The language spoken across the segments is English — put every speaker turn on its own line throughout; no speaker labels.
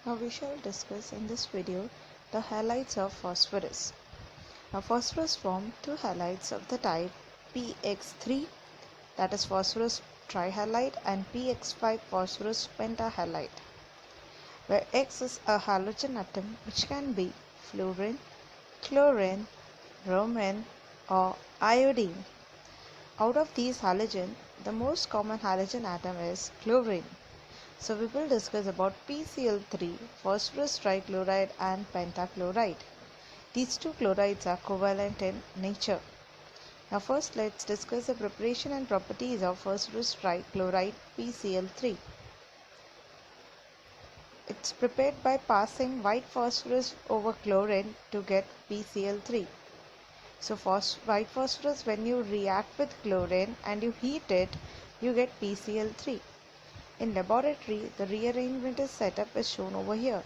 Now we shall discuss in this video the halides of phosphorus. Now phosphorus form two halides of the type PX3, that is phosphorus trihalide, and PX5 phosphorus pentahalide, where X is a halogen atom which can be fluorine, chlorine, bromine or iodine. Out of these halogen, the most common halogen atom is chlorine. So we will discuss about PCl3, phosphorus trichloride and pentachloride. These two chlorides are covalent in nature. Now first let's discuss the preparation and properties of phosphorus trichloride PCl3. It's prepared by passing white phosphorus over chlorine to get PCl3. So white phosphorus, when you react with chlorine and you heat it, you get PCl3. In laboratory, the rearrangement is set up as shown over here.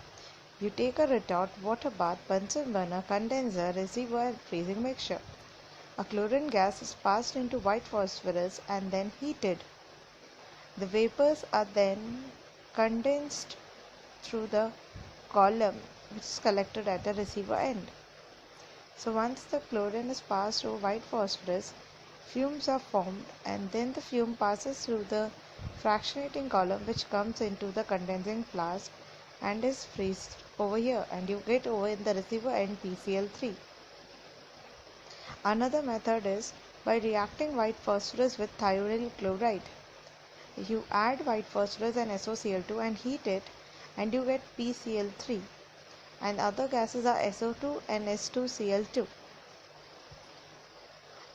You take a retort, water bath, Bunsen burner, condenser, receiver and freezing mixture. A chlorine gas is passed into white phosphorus and then heated. The vapors are then condensed through the column which is collected at the receiver end. So once the chlorine is passed over white phosphorus, fumes are formed and then the fume passes through the fractionating column which comes into the condensing flask and is freezed over here, and you get over in the receiver end PCl3. Another method is by reacting white phosphorus with thionyl chloride. You add white phosphorus and SOCl2 and heat it and you get PCl3, and other gases are SO2 and S2Cl2.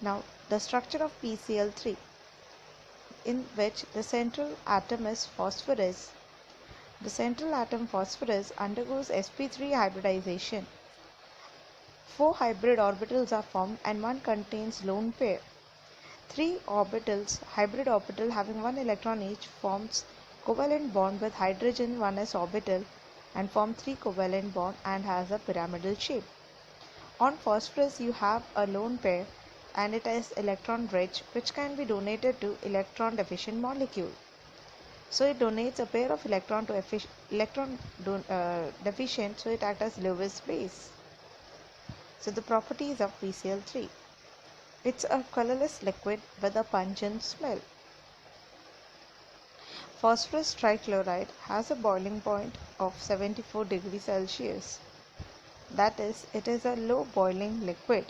Now the structure of PCl3, in which the central atom is phosphorus. The central atom phosphorus undergoes sp3 hybridization. 4 hybrid orbitals are formed and one contains lone pair. 3 orbitals, hybrid orbital having 1 electron each, forms covalent bond with hydrogen 1s orbital and form 3 covalent bond and has a pyramidal shape. On phosphorus you have a lone pair and it is electron rich, which can be donated to electron deficient molecule. So it donates a pair of electron to deficient, so it acts as Lewis base. So the properties of PCl3. It's a colorless liquid with a pungent smell. Phosphorus trichloride has a boiling point of 74 degrees Celsius. That is, it is a low boiling liquid.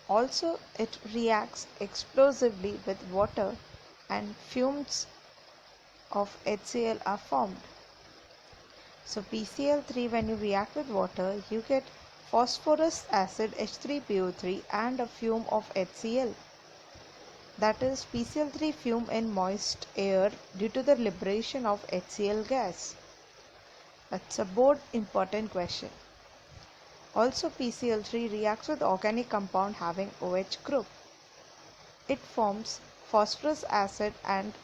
Also, it reacts explosively with water and fumes of HCl are formed. So PCl3, when you react with water, you get phosphorus acid H3PO3 and a fume of HCl. That is, PCl3 fume in moist air due to the liberation of HCl gas. That's a board important question. Also, PCl3 reacts with organic compound having OH group. It forms phosphorus acid and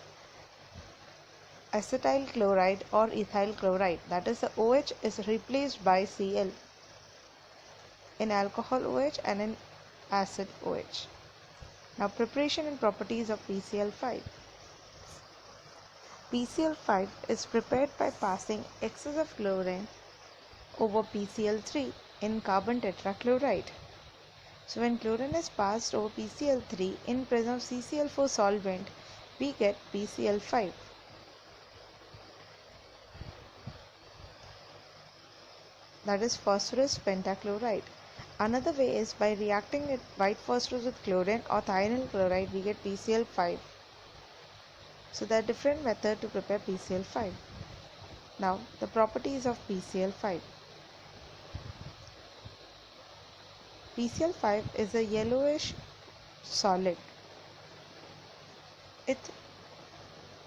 acetyl chloride or ethyl chloride. That is, the OH is replaced by Cl in alcohol OH and in acid OH. Now preparation and properties of PCl5. PCl5 is prepared by passing excess of chlorine over PCl3 in carbon tetrachloride. So when chlorine is passed over PCl3 in presence of CCl4 solvent, we get PCl5. That is phosphorus pentachloride. Another way is by reacting with white phosphorus with chlorine or thionyl chloride, we get PCl5. So there are different methods to prepare PCl5. Now the properties of PCl5. PCl5 is a yellowish solid. It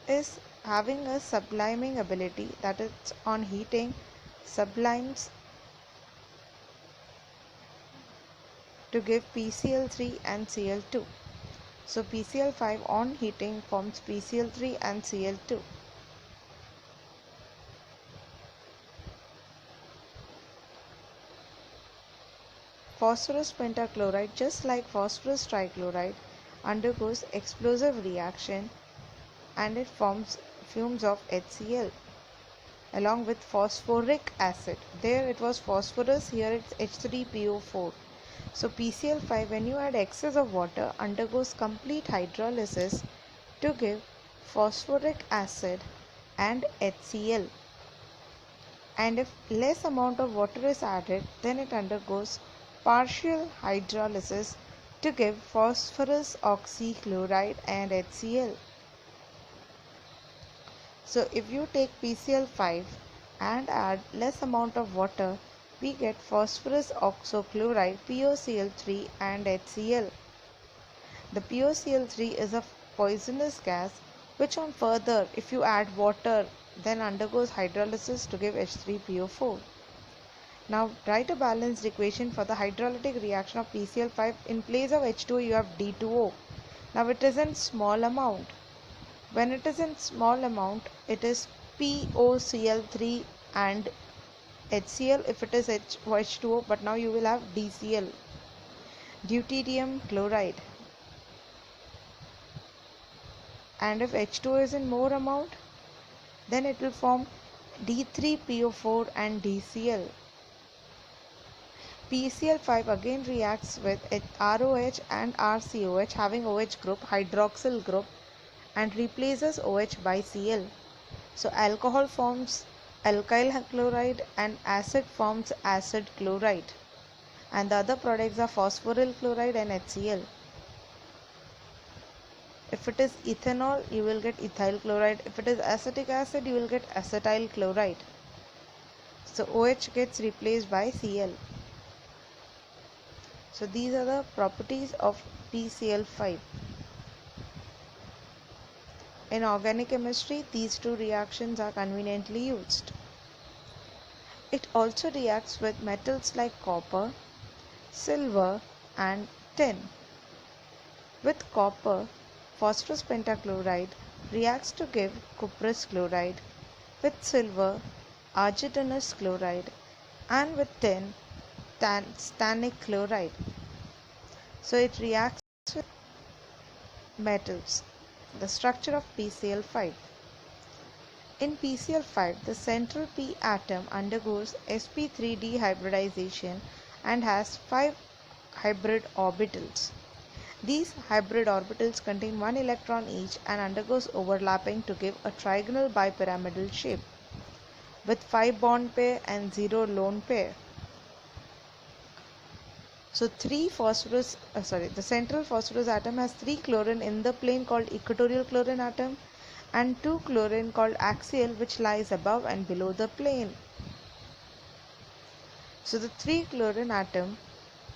is having a subliming ability, that is, on heating sublimes to give PCl3 and Cl2. So PCl5 on heating forms PCl3 and Cl2. Phosphorus pentachloride, just like phosphorus trichloride, undergoes explosive reaction and it forms fumes of HCl. along with phosphoric acid. There it was phosphorus, here it's H3PO4. So PCl5, when you add excess of water, undergoes complete hydrolysis to give phosphoric acid and HCl. And if less amount of water is added, then it undergoes partial hydrolysis to give phosphorus oxychloride and HCl. So if you take PCl5 and add less amount of water, we get phosphorus oxychloride, POCl3 and HCl. The POCl3 is a poisonous gas which on further, if you add water, then undergoes hydrolysis to give H3PO4. Now write a balanced equation for the hydrolytic reaction of PCl5. In place of H2O you have D2O. Now it is in small amount. When it is in small amount, it is POCl3 and HCl if it is H2O, but now you will have DCl, deuterium chloride. And if H2O is in more amount, then it will form D3PO4 and DCl. PCl5 again reacts with ROH and RCOH having OH group, hydroxyl group, and replaces OH by Cl. So alcohol forms alkyl chloride and acid forms acid chloride, and the other products are phosphoryl chloride and HCl. If it is ethanol, you will get ethyl chloride. If it is acetic acid, you will get acetyl chloride. So OH gets replaced by Cl. So these are the properties of PCl5. In organic chemistry, these two reactions are conveniently used. It also reacts with metals like copper, silver and tin. With copper, phosphorus pentachloride reacts to give cuprous chloride, with silver, argitinous chloride, and with tin, stannic chloride. So it reacts with metals. The structure of PCl5. In PCl5, the central P atom undergoes sp3 dehybridization and has 5 hybrid orbitals. These hybrid orbitals contain 1 electron each and undergoes overlapping to give a trigonal bipyramidal shape with 5 bond pair and 0 lone pair. So the central phosphorus atom has 3 chlorine in the plane called equatorial chlorine atom and 2 chlorine called axial, which lies above and below the plane. So the 3 chlorine atom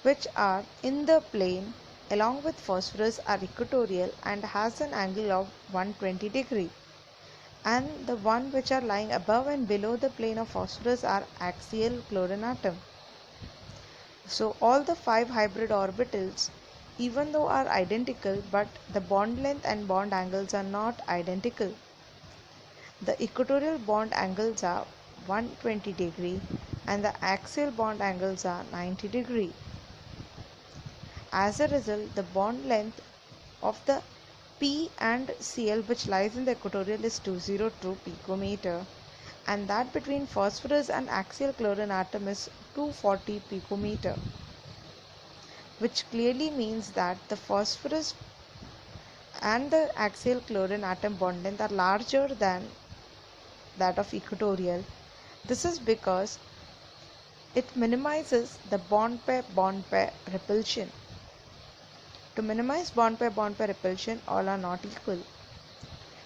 which are in the plane along with phosphorus are equatorial and has an angle of 120 degree, and the one which are lying above and below the plane of phosphorus are axial chlorine atom. So all the 5 hybrid orbitals, even though are identical, but the bond length and bond angles are not identical. The equatorial bond angles are 120 degree and the axial bond angles are 90 degree. As a result, the bond length of the P and Cl which lies in the equatorial is 202 picometer, and that between phosphorus and axial chlorine atom is 240 picometer, which clearly means that the phosphorus and the axial chlorine atom bond length are larger than that of equatorial. This is because it minimizes the bond pair repulsion. To minimize bond pair repulsion, all are not equal.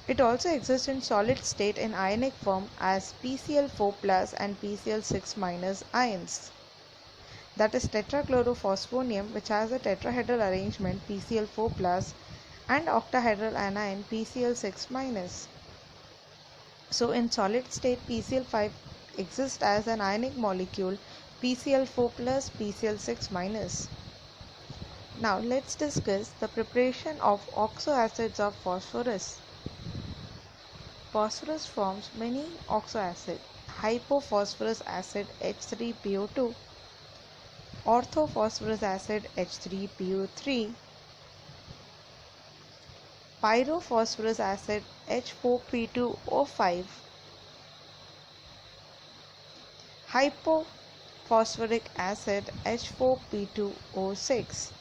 It also exists in solid state in ionic form as PCl4 plus and PCl6 ions. That is tetrachlorophosphonium, which has a tetrahedral arrangement PCl4 plus and octahedral anion PCl6 . So in solid state, PCl5 exists as an ionic molecule PCl4 plus PCl6 . Now let's discuss the preparation of oxoacids of phosphorus. Phosphorus forms many oxoacids: hypophosphorus acid H3PO2, orthophosphorus acid H3PO3, pyrophosphorus acid H4P2O5, hypophosphoric acid H4P2O6,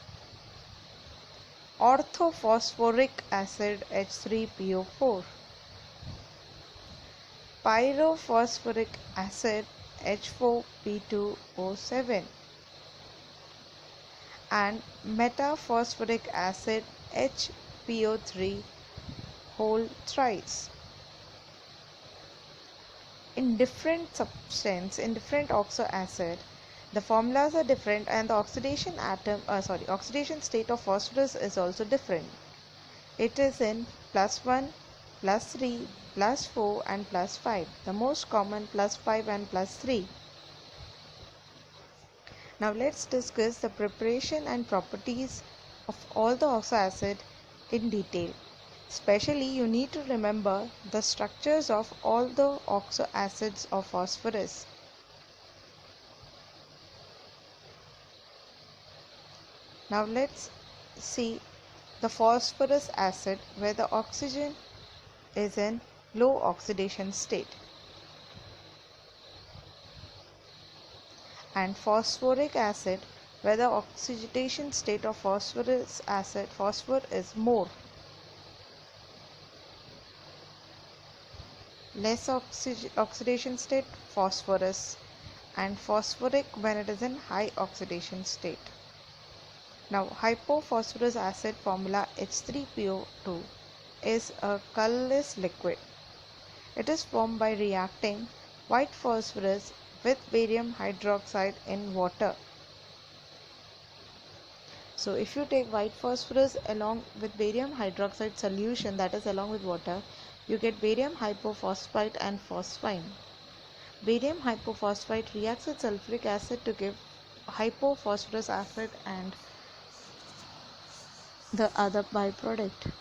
orthophosphoric acid H3PO4, pyrophosphoric acid H4P2O7, and metaphosphoric acid HPO3 whole thrice. In different oxo acid, the formulas are different, and the oxidation state of phosphorus is also different. It is in +1, +3, +4 and +5. The most common +5 and +3. Now let's discuss the preparation and properties of all the oxo acid in detail. Especially you need to remember the structures of all the oxo acids of phosphorus. Now let's see the phosphorus acid where the oxygen is in low oxidation state, and phosphoric acid where the oxidation state of phosphor is more. Less oxidation state phosphorus, and phosphoric when it is in high oxidation state. Now hypophosphorus acid formula H3PO2 is a colorless liquid. It is formed by reacting white phosphorus with barium hydroxide in water. So if you take white phosphorus along with barium hydroxide solution, that is along with water, you get barium hypophosphite and phosphine. Barium hypophosphite reacts with sulfuric acid to give hypophosphorus acid and the other byproduct.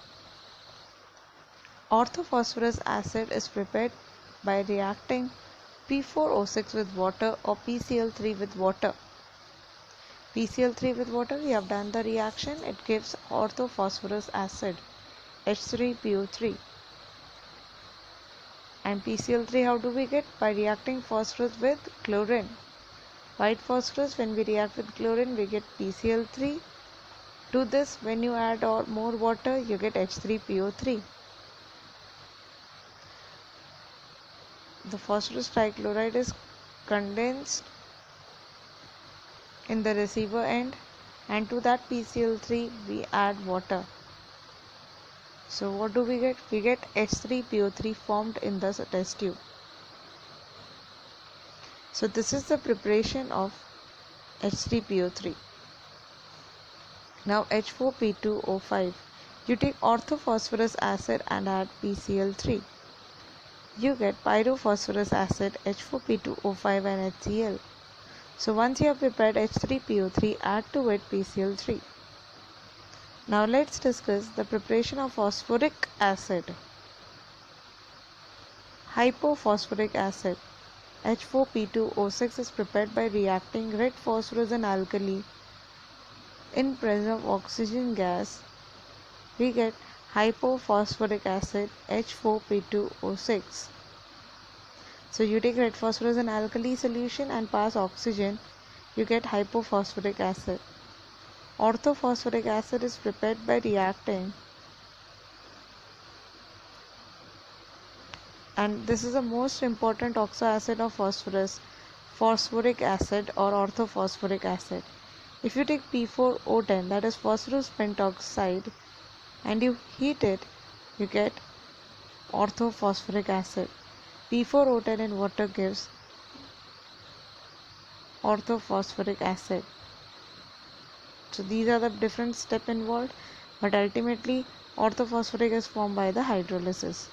Orthophosphorus acid is prepared by reacting P4O6 with water or PCl3 with water. PCl3 with water, we have done the reaction, it gives orthophosphorus acid H3PO3. And PCl3 how do we get? By reacting phosphorus with chlorine. White phosphorus, when we react with chlorine we get PCl3. To this, when you add more water you get H3PO3. The phosphorus trichloride is condensed in the receiver end, and to that PCl3 we add water. So what do we get? We get H3PO3 formed in the test tube. So this is the preparation of H3PO3. Now H4P2O5. You take orthophosphorus acid and add PCl3. You get pyrophosphorus acid H4P2O5 and HCl. So once you have prepared H3PO3, add to it PCl3. Now let's discuss the preparation of phosphoric acid. Hypophosphoric acid H4P2O6 is prepared by reacting red phosphorus and alkali in presence of oxygen gas. We get hypophosphoric acid H4P2O6. So you take red phosphorus and alkali solution and pass oxygen, you get hypophosphoric acid. Orthophosphoric acid is prepared by reacting, and this is the most important oxo acid of phosphorus, phosphoric acid or orthophosphoric acid. If you take P4O10, that is phosphorus pentoxide, and you heat it, you get orthophosphoric acid. P4O10 in water gives orthophosphoric acid. So these are the different steps involved, but ultimately orthophosphoric is formed by the hydrolysis.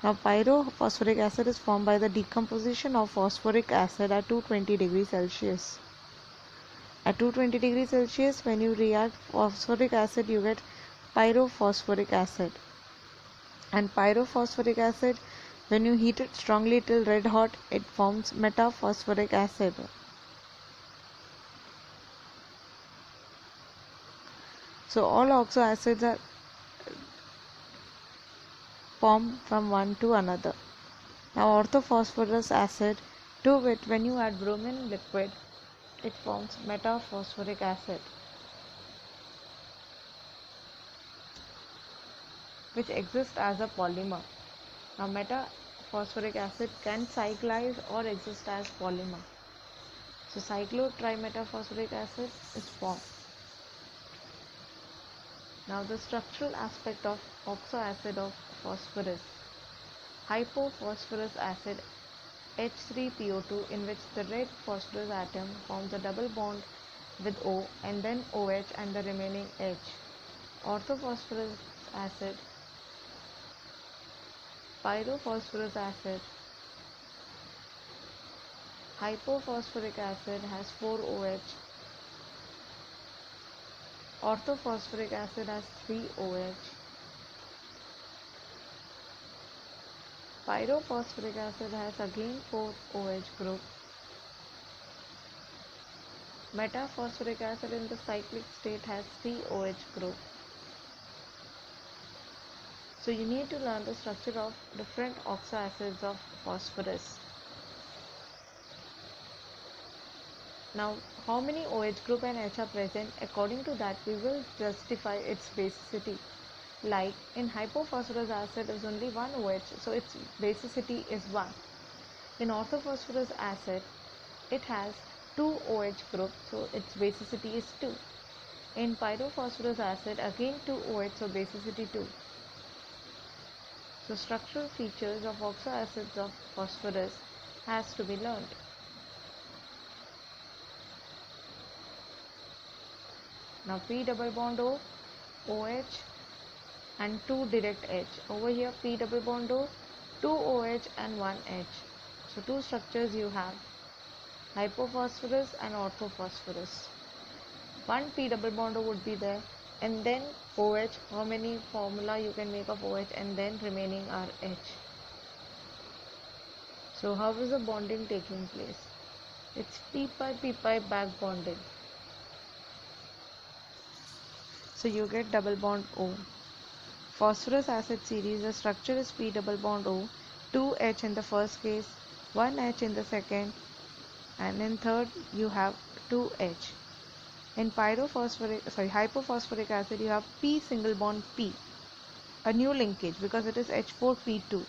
Now pyrophosphoric acid is formed by the decomposition of phosphoric acid at 220 degrees Celsius. At 220 degrees Celsius, when you react phosphoric acid, you get pyrophosphoric acid. And pyrophosphoric acid, when you heat it strongly till red hot, it forms metaphosphoric acid. So all oxo acids are formed from one to another. Now orthophosphorus acid To it, when you add bromine liquid, it forms metaphosphoric acid, which exists as a polymer. Now, metaphosphoric acid can cyclize or exist as polymer. So, cyclotrimetaphosphoриc acid is formed. Now, the structural aspect of oxoacid of phosphorus. Hypophosphorus acid H3PO2, in which the red phosphorus atom forms a double bond with O and then OH and the remaining H. Orthophosphorus acid, pyrophosphorus acid. Hypophosphoric acid has 4 OH. Orthophosphoric acid has 3 OH. Pyrophosphoric acid has again 4 OH group. Metaphosphoric acid in the cyclic state has 3 OH group. So you need to learn the structure of different oxoacids of phosphorus. Now, how many OH group and H are present? According to that, we will justify its basicity. Like in hypophosphorus acid is only one OH, so its basicity is 1. In orthophosphorus acid, it has 2 OH group, so its basicity is 2. In pyrophosphorus acid, again 2 OH, so basicity 2. So structural features of oxoacids of phosphorus has to be learned. Now P double bond O, OH and 2 direct H. Over here P double bond O, 2 OH and 1 H. So 2 structures you have, hypophosphorus and orthophosphorus. 1 P double bond O would be there, and then OH, how many formula you can make of OH, and then remaining are H. So how is the bonding taking place? It's P-pi back bonding. So you get double bond O. Phosphorus acid series, the structure is P double bond O, 2 H in the first case, 1 H in the second, and in third you have 2 H. In hypophosphoric acid you have P single bond P, a new linkage because it is H4P2.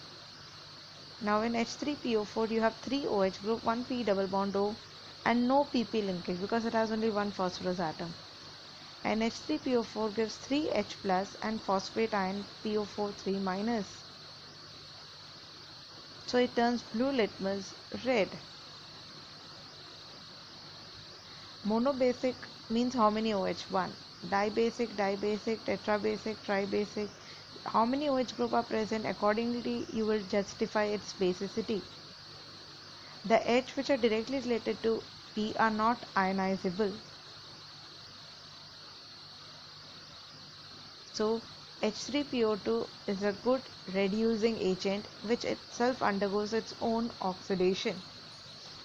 Now in H3PO4 you have 3 OH group, 1 P double bond O and no PP linkage because it has only one phosphorus atom. And H3PO4 gives 3 H plus and phosphate ion PO4 3 minus. So it turns blue litmus red. Monobasic means how many OH? 1. Dibasic, tetrabasic, tribasic. How many OH group are present? Accordingly, you will justify its basicity. The H which are directly related to P are not ionizable. So H3PO2 is a good reducing agent which itself undergoes its own oxidation.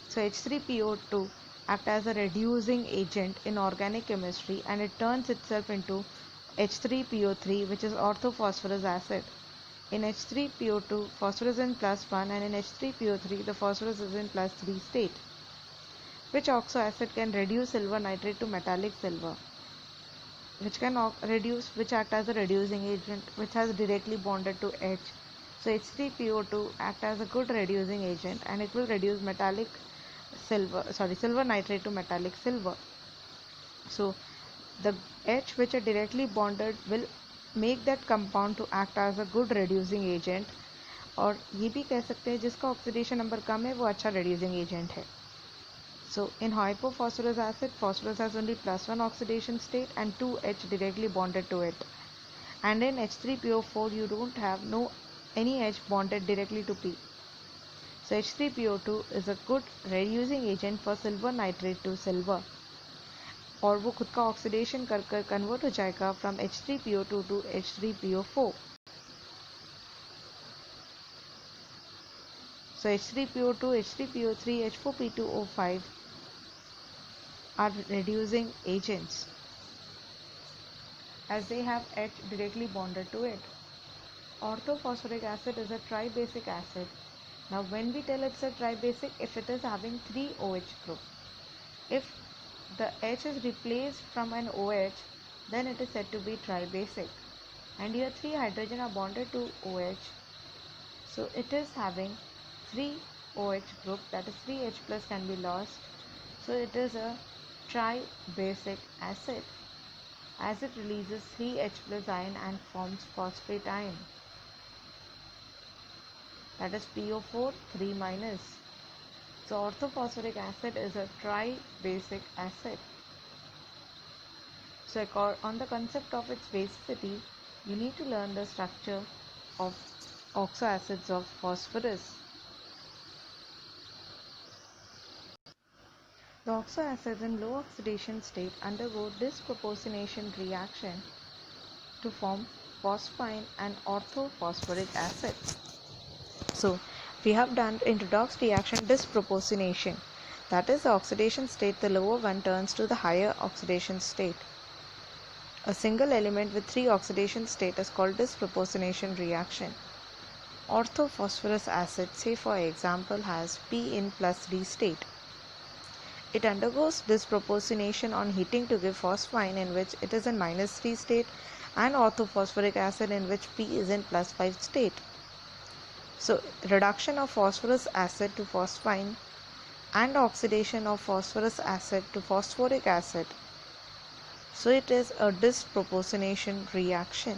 So H3PO2 acts as a reducing agent in organic chemistry and it turns itself into H3PO3, which is orthophosphorus acid. In H3PO2 phosphorus is in +1 and in H3PO3 the phosphorus is in +3 state. Which oxoacid can reduce silver nitrate to metallic silver? Which act as a reducing agent, which has directly bonded to H. So H3PO2 act as a good reducing agent and it will reduce silver nitrate to metallic silver. So the H which are directly bonded will make that compound to act as a good reducing agent, और ये भी कह सकते हैं जिसका oxidation number कम है वो अच्छा reducing agent है. So in hypophosphorus acid, phosphorus has only +1 oxidation state and 2H directly bonded to it. And in H3PO4 you don't have any H bonded directly to P. So H3PO2 is a good reducing agent for silver nitrate to silver. और वो खुद का oxidation कर convert हो जाएगा from H3PO2 to H3PO4. So H3PO2, H3PO3, H4P2O5 are reducing agents as they have H directly bonded to it. Orthophosphoric acid is a tribasic acid Now when we tell it's a tribasic, if it is having 3 OH group, if the H is replaced from an OH, then it is said to be tribasic. And here 3 hydrogen are bonded to OH, so it is having 3 OH group, that is 3 H plus can be lost, so it is a tribasic acid as it releases 3 H plus ion and forms phosphate ion, that is PO4 3 minus. So orthophosphoric acid is a tribasic acid. So on the concept of its basicity, you need to learn the structure of oxoacids of phosphorus. The oxoacids in low oxidation state undergo disproportionation reaction to form phosphine and orthophosphoric acid. So we have done in redox reaction disproportionation, that is the oxidation state the lower one turns to the higher oxidation state. A single element with 3 oxidation states is called disproportionation reaction. Orthophosphorus acid, say for example, has P in +3 state. It undergoes disproportionation on heating to give phosphine in which it is in -3 state and orthophosphoric acid in which P is in +5 state. So reduction of phosphorus acid to phosphine and oxidation of phosphorus acid to phosphoric acid. So it is a disproportionation reaction.